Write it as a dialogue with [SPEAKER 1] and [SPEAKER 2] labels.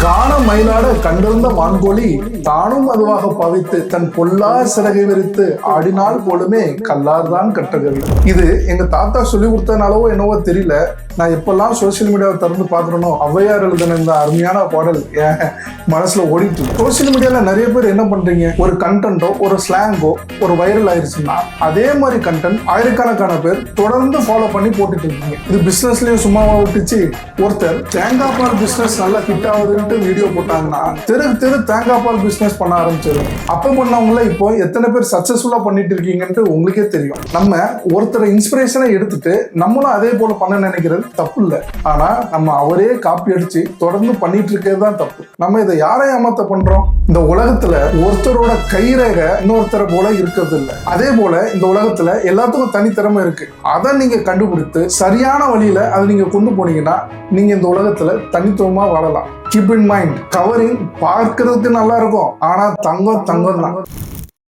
[SPEAKER 1] காண மயிலாட கண்டிருந்த வான்கோழி தானும் அதுவாக பாவித்து தன் பொல்லா சிறகை விரித்து ஆடினால் போலுமே கல்லார்தான் கட்டகவி. இது எங்க தாத்தா சொல்லி கொடுத்தனாலவோ என்னவோ தெரியல, நான் எப்பெல்லாம் சோசியல் மீடியாவை திறந்து பார்க்கறனோ ஔவையார் எழுதின இந்த அருமையான பாடல் என் மனசுல ஓடிட்டு இருக்கு. சோசியல் மீடியால நிறைய பேர் என்ன பண்றீங்க, ஒரு கண்டென்ட்டோ ஒரு ஸ்லாங்கோ ஒரு வைரல் ஆயிருச்சுன்னா அதே மாதிரி கண்டென்ட் ஆயிரக்கணக்கான பேர் தொடர்ந்து ஃபாலோ பண்ணி போட்டுட்டு இருக்கீங்க. இது பிசினஸ்லயும் சும்மாவா விட்டுச்சு. ஒருத்தர் தேங்காய் பால் பிசினஸ் நல்லா ஹிட் ஆகுதுன்ட்டு வீடியோ போட்டாங்கன்னா தெரு தேங்காய் பால் பிசினஸ் பண்ண ஆரம்பிச்சிடும். அப்ப பண்ணவங்கள இப்போ எத்தனை பேர் சக்சஸ்ஃபுல்லா பண்ணிட்டு இருக்கீங்கன்ட்டு உங்களுக்கே தெரியும். நம்ம ஒருத்தரை இன்ஸ்பிரேஷனை எடுத்துட்டு நம்மளும் அதே போல பண்ண நினைக்கிறது தப்பு இல்லை. ஆனா நம்ம அவரே காப்பி அடிச்சு தொடர்ந்து பண்ணிட்டு இருக்கிறது தான் தப்பு. நம்ம இதை யாரை ஏமாத்த பண்றோம்? இந்த உலகத்துல ஒருத்தரோட கைரேக இன்னொருத்தரை போல இருக்கிறது இல்லை. அதே போல இந்த உலகத்துல எல்லாத்துக்கும் தனித்திறமை இருக்கு. அதை நீங்க கண்டுபிடித்து சரியான வழியில அதை நீங்க கொண்டு போனீங்கன்னா நீங்க இந்த உலகத்துல தனித்துவமா வாழலாம். கீப் இன் மைண்ட், கவரிங் பார்க்கறதுக்கு நல்லா இருக்கும், ஆனா தங்கம் தான்.